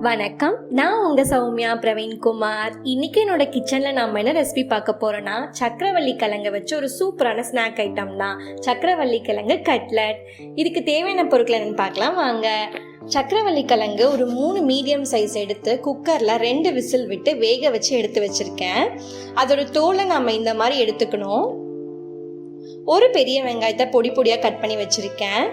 வணக்கம், நான் உங்கள் சௌமியா பிரவீன்குமார். இன்றைக்கி என்னோட கிச்சனில் நம்ம என்ன ரெசிபி பார்க்க போகிறோன்னா, சக்கரவள்ளி கிழங்கு வச்சு ஒரு சூப்பரான ஸ்நாக் ஐட்டம் தான் சக்கரவள்ளி கிழங்கு கட்லட். இதுக்கு தேவையான பொருட்கள் என்னென்னு பார்க்கலாம் வாங்க. சக்கரவள்ளி கிழங்கு ஒரு 3 மீடியம் சைஸ் எடுத்து குக்கரில் 2 விசில் விட்டு வேக வச்சு எடுத்து வச்சுருக்கேன். அதோட தோலை நம்ம இந்த மாதிரி எடுத்துக்கணும். ஒரு பெரிய வெங்காயத்தை பொடி பொடியாக கட் பண்ணி வச்சுருக்கேன்.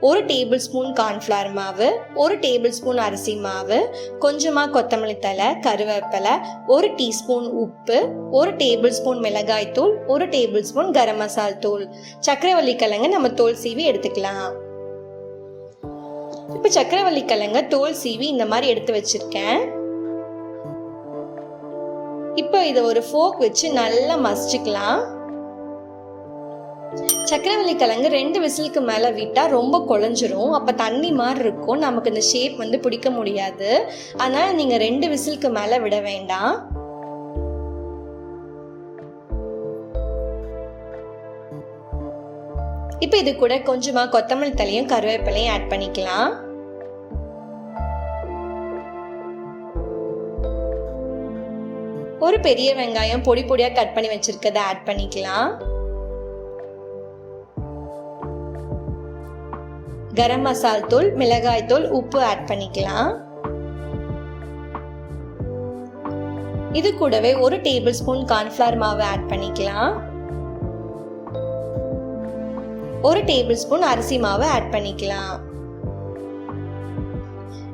1 டேபிள் ஸ்பூன் கார்ன்ஃப்ளவர் மாவு, 1 டேபிள் ஸ்பூன் அரிசி மாவு, கொஞ்சமாக கொத்தமல்லி தழை, கருவேப்பிலை, 1 டீஸ்பூன் உப்பு, 1 டேபிள் ஸ்பூன் மிளகாய் தூள், 1 டேபிள் ஸ்பூன் கரம் மசால் தூள். சக்கரவள்ளி கிழங்கு நம்ம தோல் சீவி எடுத்துக்கலாம். இப்போ சக்கரவள்ளி கிழங்கு தோல் சீவி இந்த மாதிரி எடுத்து வச்சிருக்கேன். இப்போ இதை ஒரு ஃபோக் வச்சு நல்லா மசிச்சுக்கலாம். சக்கரவள்ளி கிழங்கு 2 விசிலுக்கு மேலே விட்டால் ரொம்ப குழஞ்சிரும். அப்போ தண்ணி மாதிரி இருக்கும், நமக்கு இந்த ஷேப் பிடிக்க முடியாது. அதனால் நீங்கள் 2 விசிலுக்கு மேலே விட வேண்டாம். இப்போ இது கூட கொஞ்சமாக கொத்தமல்லி தழையும் கருவேப்பிலையும் ஆட் பண்ணிக்கலாம். ஒரு பெரிய வெங்காயம் பொடி பொடியாக கட் பண்ணி வச்சிருக்கதை ஆட் பண்ணிக்கலாம். கரம் மசால் தூள், மிளகாய் தூள், உப்பு ஆட் பண்ணிக்கலாம். இது கூடவே 1 டேபிள் ஸ்பூன் கார்ன்ஃப்ளவர் மாவு ஆட் பண்ணிக்கலாம். 1 டேபிள் ஸ்பூன் அரிசி மாவு ஆட் பண்ணிக்கலாம்.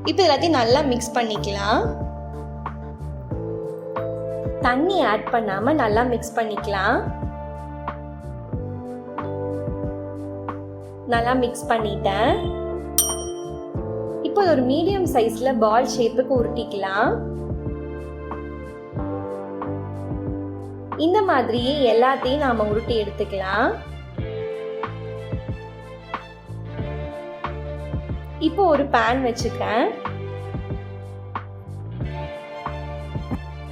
இப்போ எல்லாத்தையும் நல்லா மிக்ஸ் பண்ணிக்கலாம். தண்ணி ஆட் பண்ணாம நல்லா மிக்ஸ் பண்ணிக்கலாம். நல்லா மிக்ஸ் பண்ணிட்டேன். இப்போ ஒரு மீடியம் சைஸ்ல பால் ஷேப்புக்கு உருட்டிக்கலாம். இந்த மாதிரியே எல்லாத்தையும் நாம உருட்டி எடுத்துக்கலாம். இப்போ ஒரு பேன் வச்சுக்கிறேன்.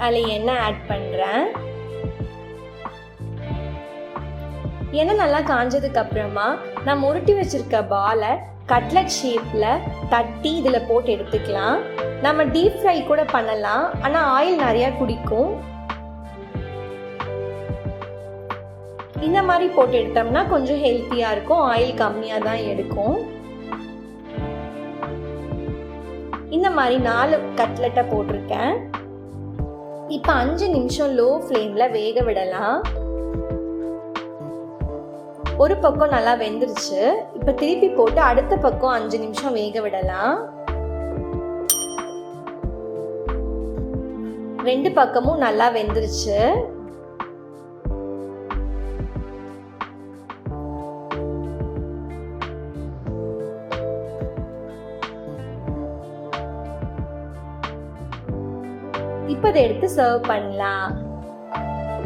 அதில் எண்ணெய் ஆட் பண்றேன். எண்ணெய் நல்லா காஞ்சதுக்கு அப்புறமா நம்ம உருட்டி வச்சிருக்க பாலை கட்லட் ஷேப்ல தட்டி இதில் போட்டு எடுத்துக்கலாம். நம்ம டீப் ஃப்ரை கூட பண்ணலாம், ஆனால் ஆயில் நிறையா குடிக்கும். இந்த மாதிரி போட்டு எடுத்தோம்னா கொஞ்சம் ஹெல்த்தியாக இருக்கும், ஆயில் கம்மியாக தான் எடுக்கும். இந்த மாதிரி 4 கட்லெட்டை போட்டிருக்கேன். இப்போ 5 நிமிஷம் லோ ஃப்ளேமில் வேக விடலாம். ஒரு பக்கம் நல்லா வெந்துருச்சு. இப்போ திருப்பி போட்டு அடுத்த பக்கம் 5 நிமிஷம் வேக விடலாம். 2 பக்கமும் நல்லா வெந்துருச்சு. இப்போ இதை எடுத்து சர்வ் பண்ணலாம்.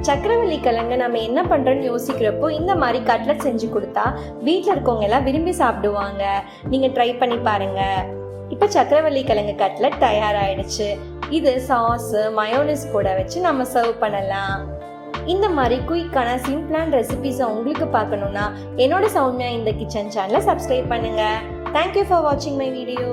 சக்கரவள்ளி கிழங்கு நம்ம என்ன பண்ணுறோன்னு யோசிக்கிறப்போ இந்த மாதிரி கட்லட் செஞ்சு கொடுத்தா வீட்டில் இருக்கவங்க எல்லாம் விரும்பி சாப்பிடுவாங்க. நீங்கள் ட்ரை பண்ணி பாருங்கள். இப்போ சக்கரவள்ளி கிழங்கு கட்லட் தயாராகிடுச்சு. இது சாஸு மயோனைஸ் கூட வச்சு நம்ம சர்வ் பண்ணலாம். இந்த மாதிரி குயிக்கான சிம்பிளான ரெசிபிஸை உங்களுக்கு பார்க்கணுன்னா என்னோட சௌமியா இந்த கிச்சன் சேனலை சப்ஸ்கிரைப் பண்ணுங்கள். தேங்க்யூ ஃபார் வாட்சிங் மை வீடியோ.